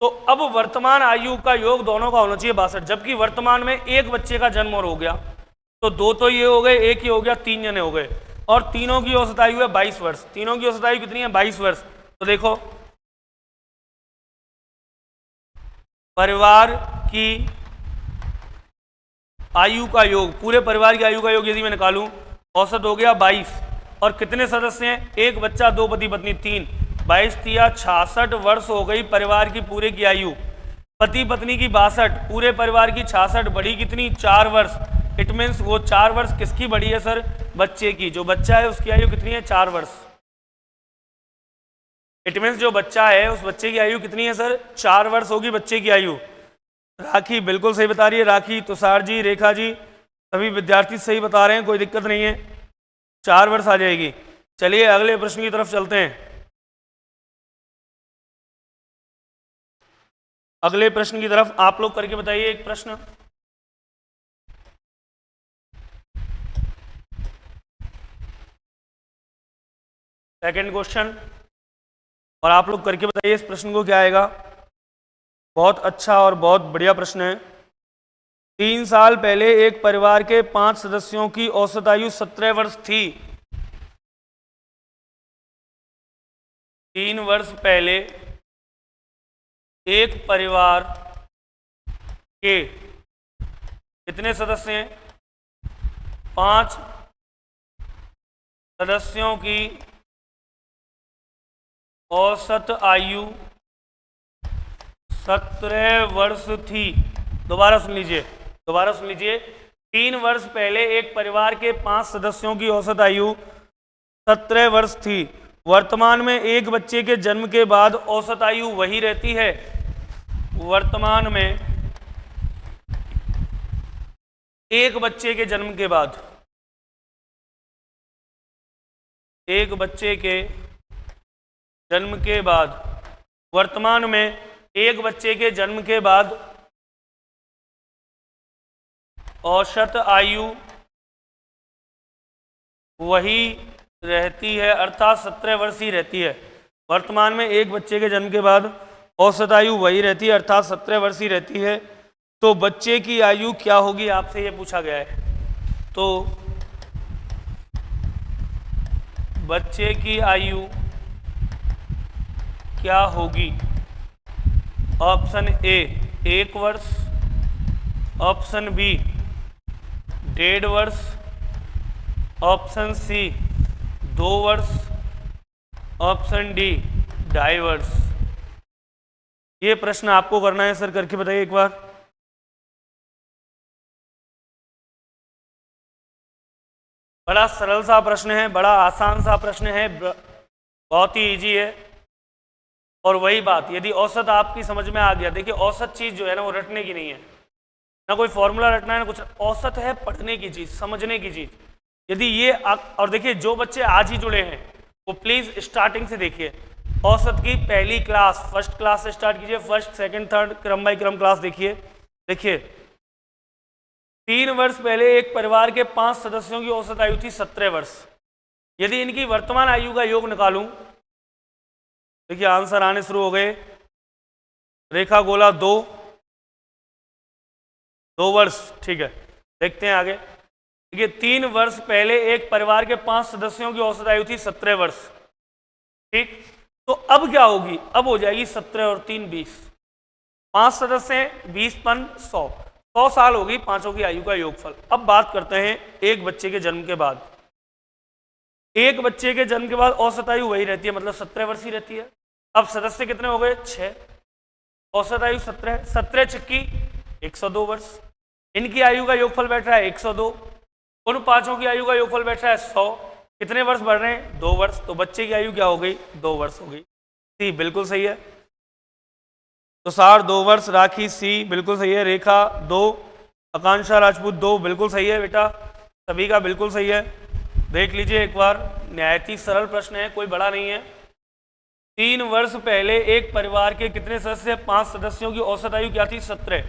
तो अब वर्तमान आयु का योग दोनों का होना चाहिए 62, जबकि वर्तमान में एक बच्चे का जन्म और हो गया, तो 2 तो ये हो गए, 1 ही हो गया, 3 जने हो गए, और तीनों की औसत आयु है 22 वर्ष। तीनों की औसत आयु कितनी है? 22 वर्ष। तो देखो परिवार की आयु का योग, पूरे परिवार की आयु का योग यदि मैं निकालूं, औसत हो गया 22, और कितने सदस्य हैं? एक बच्चा, 2 पति पत्नी 3, 22 तिया 66 वर्ष हो गई परिवार की पूरे की आयु। पति पत्नी की 62, पूरे परिवार की 66, बढ़ी कितनी? 4 वर्ष। इट मीन्स वो 4 वर्ष किसकी बढ़ी है सर? बच्चे की। जो बच्चा है उसकी आयु कितनी है? 4 वर्ष। इट मीन्स जो बच्चा है उस बच्चे की आयु कितनी है सर? 4 वर्ष होगी बच्चे की आयु। राखी बिल्कुल सही बता रही है, राखी, तुषार जी, रेखा जी, सभी विद्यार्थी सही बता रहे हैं, कोई दिक्कत नहीं है, 4 वर्ष आ जाएगी। चलिए अगले प्रश्न की तरफ चलते हैं। अगले प्रश्न की तरफ आप लोग करके बताइए एक प्रश्न। सेकंड क्वेश्चन, और आप लोग करके बताइए इस प्रश्न को क्या आएगा। बहुत अच्छा और बहुत बढ़िया प्रश्न है। 3 साल पहले एक परिवार के 5 सदस्यों की औसत आयु 17 वर्ष थी। 3 वर्ष पहले एक परिवार के कितने सदस्य हैं? 5 सदस्यों की औसत आयु 17 वर्ष थी। दोबारा सुन लीजिए, 3 वर्ष पहले एक परिवार के 5 सदस्यों की औसत आयु 17 वर्ष थी। वर्तमान में एक बच्चे के जन्म के बाद औसत आयु वही रहती है। वर्तमान में एक बच्चे के जन्म के बाद, एक बच्चे के जन्म के बाद, वर्तमान में एक बच्चे के जन्म के बाद औसत आयु वही रहती है, अर्थात 17 वर्ष ही रहती है। वर्तमान में एक बच्चे के जन्म के बाद औसत आयु वही रहती है, अर्थात 17 वर्ष ही रहती है। तो बच्चे की आयु क्या होगी, आपसे ये पूछा गया है। तो बच्चे की आयु क्या होगी? ऑप्शन ए 1 वर्ष, ऑप्शन बी 1.5 वर्ष, ऑप्शन सी 2 वर्ष, ऑप्शन डी 2.5 वर्ष। ये प्रश्न आपको करना है सर, करके बताइए एक बार। बड़ा सरल सा प्रश्न है, बड़ा आसान सा प्रश्न है, बहुत ही इजी है। और वही बात, यदि औसत आपकी समझ में आ गया, देखिए औसत चीज जो है ना वो रटने की नहीं है। ना कोई फॉर्मूला रटना है ना कुछ, औसत है पढ़ने की चीज़, समझने की चीज़। यदि ये और देखिए जो बच्चे आज ही जुड़े हैं वो प्लीज़ स्टार्टिंग से देखिए, औसत की पहली क्लास, फर्स्ट क्लास से स्टार्ट कीजिए, फर्स्ट सेकंड थर्ड क्रम बाई क्रम क्लास देखिए। देखिए 3 वर्ष पहले एक परिवार के 5 सदस्यों की औसत आयु थी 17 वर्ष। यदि इनकी वर्तमान आयु का योग निकालूं, देखिए आंसर आने शुरू हो गए। रेखा गोला 2 वर्ष, ठीक है। देखते हैं आगे। देखिए 3 वर्ष पहले एक परिवार के 5 सदस्यों की औसत आयु थी 17 वर्ष, ठीक। तो अब क्या होगी, अब हो जाएगी 17 और 3 20, 5 सदस्य हैं, 20 पन 100 साल होगी पांचों की आयु का योगफल। अब बात करते हैं एक बच्चे के जन्म के बाद। एक बच्चे के जन्म के बाद औसत आयु वही रहती है, मतलब 17 वर्ष ही रहती है। अब सदस्य कितने हो गए, 6, औसत आयु 17, 17 छिक्की 102 वर्ष। इनकी आयु का योगफल बैठ रहा है 102, उन पांचों की आयु का योगफल बैठ रहा है 100। कितने वर्ष बढ़ रहे हैं, 2 वर्ष। तो बच्चे की आयु क्या हो गई, 2 वर्ष हो गई। सी बिल्कुल सही है, तो सार 2 वर्ष। राखी सी बिल्कुल सही है। रेखा 2, आकांक्षा राजपूत 2 बिल्कुल सही है बेटा, सभी का बिल्कुल सही है। देख लीजिए एक बार, नहायत ही सरल प्रश्न है, कोई बड़ा नहीं है। 3 वर्ष पहले एक परिवार के कितने सदस्य, 5 सदस्यों की औसत आयु क्या थी, 17।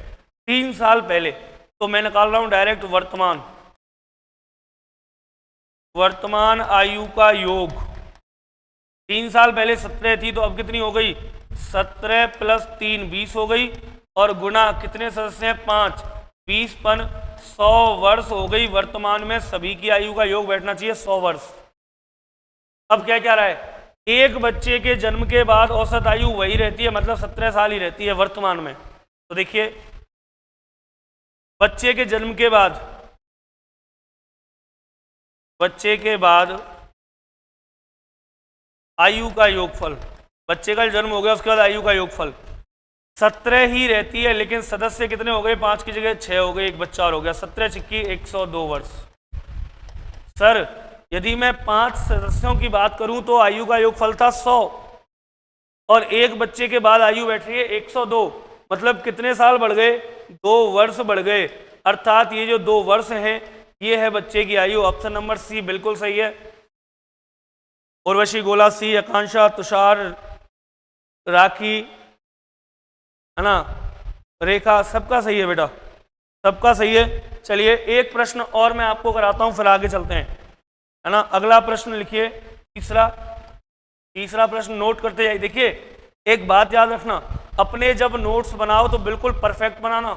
3 साल पहले, तो मैं निकाल रहा हूं डायरेक्ट वर्तमान आयु का योग। 3 साल पहले 17 थी, तो अब कितनी हो गई, 17 प्लस 3 20 हो गई, और गुना कितने सदस्य हैं, 5, 20 पन 100 वर्ष हो गई। वर्तमान में सभी की आयु का योग बैठना चाहिए 100 वर्ष। अब क्या क्या रहा है, एक बच्चे के जन्म के बाद औसत आयु वही रहती है, मतलब 17 साल ही रहती है वर्तमान में। तो देखिए बच्चे के जन्म के बाद, आयु का योगफल, बच्चे का जन्म हो गया उसके बाद आयु का योगफल 17 ही रहती है, लेकिन सदस्य कितने हो गए, 5 की जगह 6 हो गए, एक बच्चा और हो गया। 17 छिक्की 102 वर्ष। सर यदि मैं 5 सदस्यों की बात करूं तो आयु का योगफल था 100, और एक बच्चे के बाद आयु बैठ रही है 102, मतलब कितने साल बढ़ गए, 2 वर्ष बढ़ गए। अर्थात ये जो 2 वर्ष हैं ये है बच्चे की आयु। ऑप्शन नंबर सी बिल्कुल सही है। उर्वशी गोला सी, आकांक्षा, तुषार, राखी, है ना, रेखा, सबका सही है बेटा, सबका सही है। चलिए एक प्रश्न और मैं आपको कराता हूं, फिर आगे चलते हैं, है ना। अगला प्रश्न लिखिए, तीसरा प्रश्न नोट करते जाइए। देखिए एक बात याद रखना, अपने जब नोट्स बनाओ तो बिल्कुल परफेक्ट बनाना,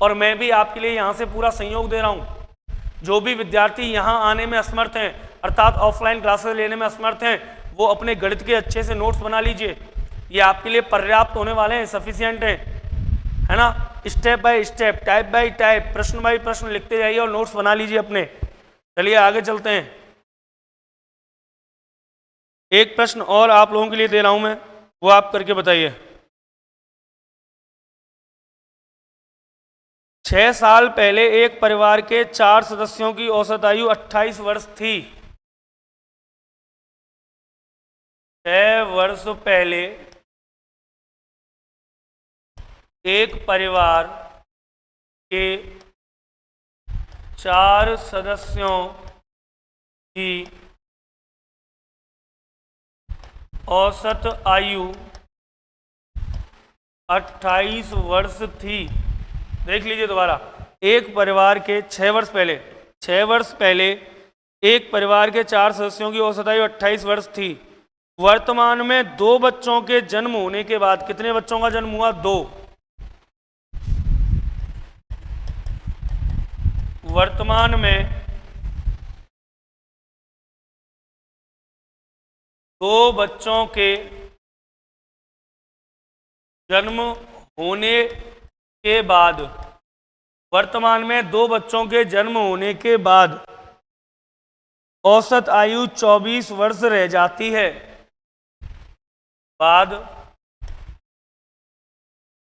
और मैं भी आपके लिए यहाँ से पूरा सहयोग दे रहा हूँ। जो भी विद्यार्थी यहाँ आने में असमर्थ हैं, अर्थात ऑफलाइन क्लासेस लेने में असमर्थ हैं, वो अपने गणित के अच्छे से नोट्स बना लीजिए, ये आपके लिए पर्याप्त होने वाले हैं, सफिशिएंट हैं, है ना। Step by step, type bye type, प्रश्न बाय प्रश्न लिखते जाइए और नोट्स बना लीजिए अपने। चलिए आगे चलते हैं। एक प्रश्न और आप लोगों के लिए दे रहा हूं मैं, वो आप करके बताइए। 6 साल पहले एक परिवार के 4 सदस्यों की औसत आयु 28 वर्ष थी। 6 वर्ष पहले एक परिवार के 4 सदस्यों की औसत आयु 28 वर्ष थी। देख लीजिए दोबारा, एक परिवार के 6 वर्ष पहले एक परिवार के 4 सदस्यों की औसत आयु 28 वर्ष थी। वर्तमान में 2 बच्चों के जन्म होने के बाद, कितने बच्चों का जन्म हुआ, 2। वर्तमान में 2 बच्चों के जन्म होने के बाद, वर्तमान में 2 बच्चों के जन्म होने के बाद औसत आयु 24 वर्ष रह जाती है।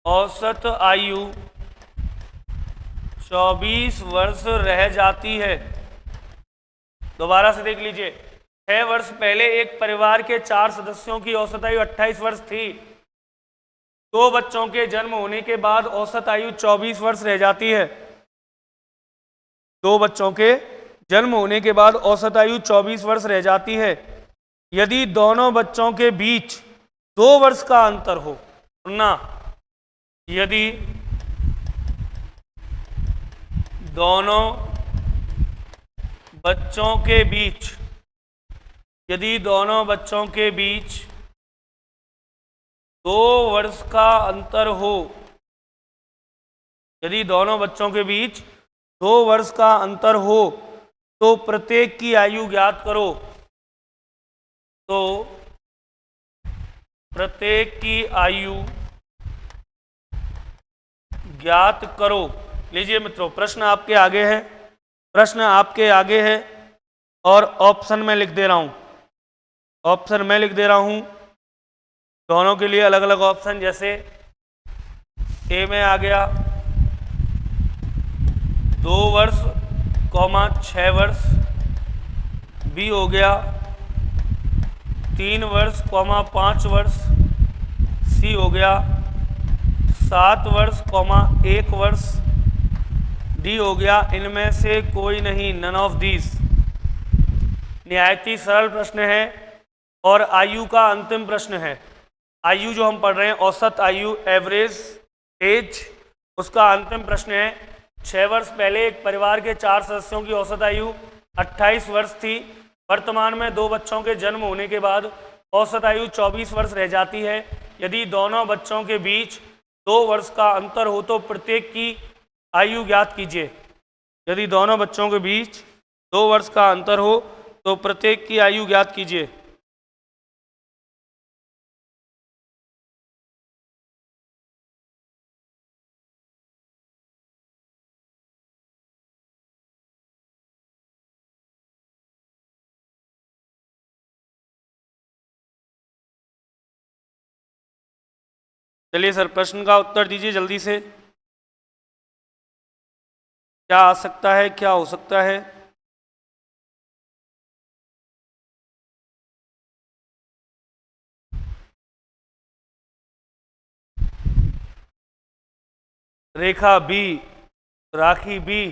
औसत आयु 24 वर्ष रह जाती है। दोबारा से देख लीजिए, 6 वर्ष पहले एक परिवार के 4 सदस्यों की औसत आयु 28 वर्ष थी। दो बच्चों के जन्म होने के बाद औसत आयु 24 वर्ष रह जाती है। दो बच्चों के जन्म होने के बाद औसत आयु 24 वर्ष रह जाती है यदि दोनों बच्चों के बीच 2 वर्ष का अंतर हो। सुनना, यदि दोनों बच्चों के बीच यदि दोनों बच्चों के बीच 2 वर्ष का अंतर हो, यदि दोनों बच्चों के बीच 2 वर्ष का अंतर हो तो प्रत्येक की आयु ज्ञात करो। तो प्रत्येक की आयु ज्ञात करो। लीजिए मित्रों, प्रश्न आपके आगे है, प्रश्न आपके आगे है और ऑप्शन में लिख दे रहा हूं, ऑप्शन में लिख दे रहा हूं दोनों के लिए अलग अलग ऑप्शन। जैसे ए में आ गया 2 वर्ष, 6 वर्ष, बी हो गया 3 वर्ष, 5 वर्ष, सी हो गया 7 वर्ष, 1 वर्ष, डी हो गया इनमें से कोई नहीं, नन ऑफ दीज। निहायती सरल प्रश्न है और आयु का अंतिम प्रश्न है। आयु जो हम पढ़ रहे हैं, औसत आयु, एवरेज एज, उसका अंतिम प्रश्न है। 6 वर्ष पहले एक परिवार के 4 सदस्यों की औसत आयु 28 वर्ष थी। वर्तमान में 2 बच्चों के जन्म होने के बाद औसत आयु 24 वर्ष रह जाती है। यदि दोनों बच्चों के बीच 2 वर्ष का अंतर हो तो प्रत्येक की आयु ज्ञात कीजिए। यदि दोनों बच्चों के बीच 2 वर्ष का अंतर हो तो प्रत्येक की आयु ज्ञात कीजिए। चलिए सर, प्रश्न का उत्तर दीजिए जल्दी से। क्या आ सकता है, क्या हो सकता है? रेखा बी, राखी बी।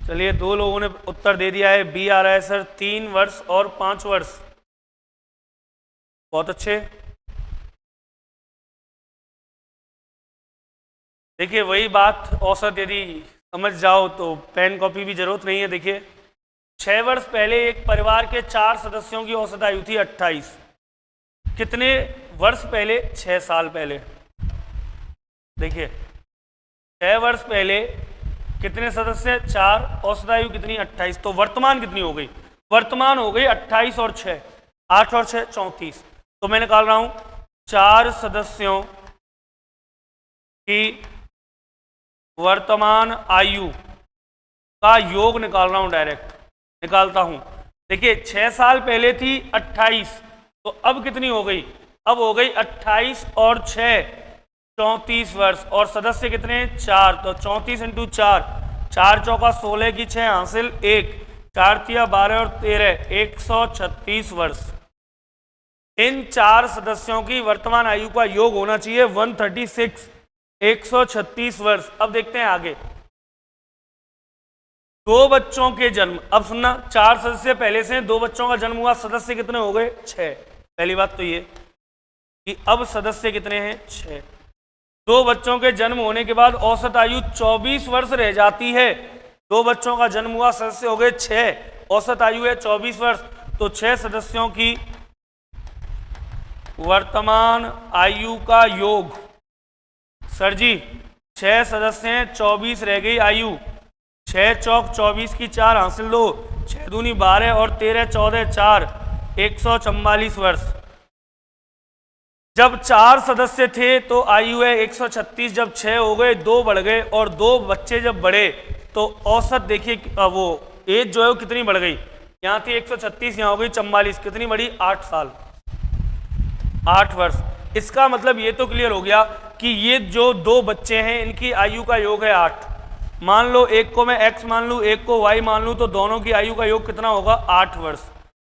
चलिए, 2 लोगों ने उत्तर दे दिया है। बी आ रहा है सर 3 वर्ष और 5 वर्ष। बहुत अच्छे। देखिए, वही बात, औसत यदि समझ जाओ तो पेन कॉपी भी जरूरत नहीं है। देखिए, 6 वर्ष पहले एक परिवार के 4 सदस्यों की औसत आयु थी 28। कितने वर्ष पहले? 6 साल पहले। देखिए, 6 वर्ष पहले कितने सदस्य? 4। औसत आयु कितनी? 28। तो वर्तमान कितनी हो गई? वर्तमान हो गई 28 और 6, 8 और 6 34। तो मैं निकाल रहा हूं 4 सदस्यों की वर्तमान आयु का योग निकाल रहा हूं, डायरेक्ट निकालता हूं। देखिए, 6 साल पहले थी 28, तो अब कितनी हो गई? अब हो गई 28 और 6 34 वर्ष। और सदस्य कितने? 4। तो 34 इंटू 4, 4 चौका 16 की 6 हासिल 1, 4 तिया 12 और 13, 136 वर्ष। इन 4 सदस्यों की वर्तमान आयु का योग होना चाहिए 136, 136 वर्ष। अब देखते हैं आगे। 2 बच्चों के जन्म, अब सुनना, 4 सदस्य पहले से, 2 बच्चों का जन्म हुआ, सदस्य कितने हो गए? 6। पहली बात तो ये कि अब सदस्य कितने हैं? 6। 2 बच्चों के जन्म होने के बाद औसत आयु 24 वर्ष रह जाती है। 2 बच्चों का जन्म हुआ, सदस्य हो गए 6, औसत आयु है 24 वर्ष। तो 6 सदस्यों की वर्तमान आयु का योग, सर जी 6 सदस्य हैं, 24 रह गई आयु, 6 चौक 24 की 4 हासिल 2, 6 दूनी 12 और 13 14 4, 144 वर्ष। जब 4 सदस्य थे तो आयु है 136। जब 6 हो गए, 2 बढ़ गए और 2 बच्चे जब बढ़े तो औसत देखिए, वो एज जो है वो कितनी बढ़ गई? यहाँ थी 136, यहाँ हो गई 44। कितनी बढ़ी? 8 साल, 8 वर्ष। इसका मतलब ये तो क्लियर हो गया कि ये जो 2 बच्चे हैं इनकी आयु का योग है 8। मान लो एक को मैं x मान लूँ, एक को y मान लूँ, तो दोनों की आयु का योग कितना होगा? 8 वर्ष।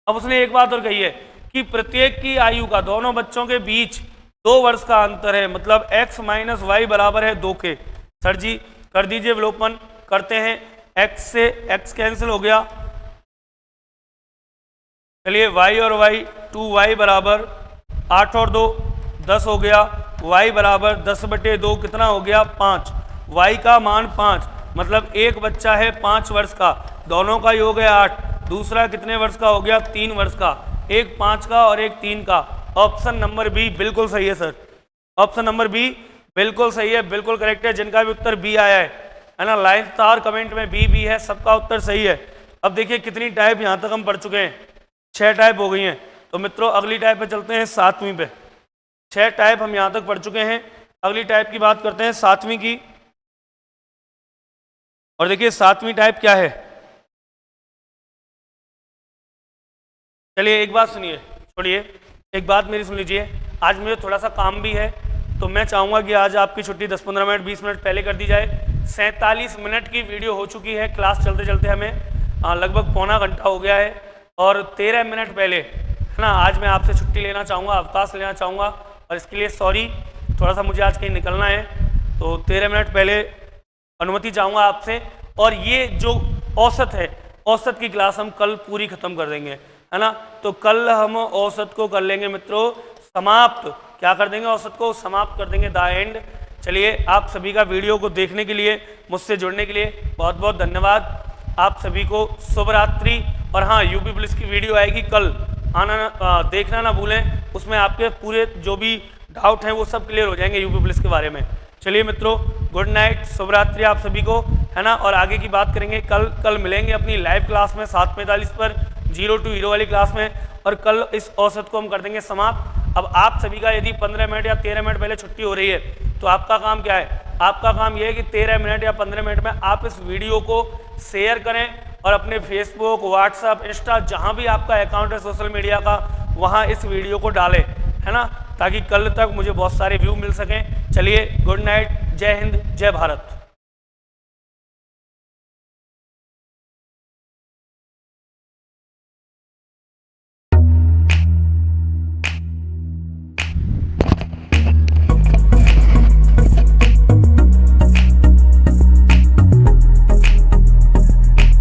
अब उसने एक बात और कही है कि प्रत्येक की आयु का, दोनों बच्चों के बीच 2 वर्ष का अंतर है, मतलब x माइनस वाई बराबर है 2 के। सर जी कर दीजिए अवलोकन, करते हैं। x से x कैंसिल हो गया, चलिए y और y, 2y बराबर 8 और 2 10 हो गया, y बराबर 10/2 कितना हो गया 5, y का मान 5, मतलब एक बच्चा है 5 वर्ष का, दोनों का योग है 8, दूसरा कितने वर्ष का हो गया 3 वर्ष का, एक 5 का और एक 3 का। ऑप्शन नंबर बी बिल्कुल सही है सर, ऑप्शन नंबर बी बिल्कुल सही है, बिल्कुल करेक्ट है। जिनका भी उत्तर बी आया है ना, लाइन तार कमेंट में बी है, सबका उत्तर सही है। अब देखिए कितनी टाइप यहाँ तक हम पढ़ चुके हैं, 6 टाइप हो गई हैं। तो मित्रों अगली टाइप पे चलते हैं, 7वीं पे। 6 टाइप हम यहाँ तक पढ़ चुके हैं, अगली टाइप की बात करते हैं 7वीं की। और देखिए 7वीं टाइप क्या है, चलिए एक बात सुनिए, छोड़िए एक बात मेरी सुन लीजिए। आज मुझे थोड़ा सा काम भी है, तो मैं चाहूँगा कि आज आपकी छुट्टी 10-15 मिनट 20 मिनट पहले कर दी जाए। 47 मिनट की वीडियो हो चुकी है, क्लास चलते चलते हमें लगभग पौना घंटा हो गया है, और 13 मिनट पहले है ना आज मैं आपसे छुट्टी लेना चाहूँगा, अवकाश लेना चाहूँगा, और इसके लिए सॉरी, थोड़ा सा मुझे आज कहीं निकलना है, तो 13 मिनट पहले अनुमति चाहूँगा आपसे। और ये जो औसत है, औसत की क्लास हम कल पूरी खत्म कर देंगे, है ना। तो कल हम औसत को कर लेंगे मित्रों समाप्त, क्या कर देंगे, औसत को समाप्त कर देंगे, द एंड। चलिए आप सभी का वीडियो को देखने के लिए, मुझसे जुड़ने के लिए बहुत बहुत धन्यवाद। आप सभी को शुभ रात्रि। और हाँ, यूपी पुलिस की वीडियो आएगी कल, आना देखना ना भूलें, उसमें आपके पूरे जो भी डाउट हैं वो सब क्लियर हो जाएंगे यूपी पुलिस के बारे में। चलिए मित्रों, गुड नाइट, शुभ रात्रि आप सभी को, है ना। और आगे की बात करेंगे कल मिलेंगे अपनी लाइव क्लास में 7:45 पर, 0 to हीरो वाली क्लास में, और कल इस औसत को हम कर देंगे समाप्त। अब आप सभी का यदि 15 मिनट या 13 मिनट पहले छुट्टी हो रही है, तो आपका काम क्या है, आपका काम यह है कि 13 मिनट या 15 मिनट में आप इस वीडियो को शेयर करें, और अपने फेसबुक, व्हाट्सएप, इंस्टा, जहाँ भी आपका अकाउंट है सोशल मीडिया का, वहाँ इस वीडियो को डालें, है ना, ताकि कल तक मुझे बहुत सारे व्यू मिल सकें। चलिए गुड नाइट, जय हिंद, जय भारत।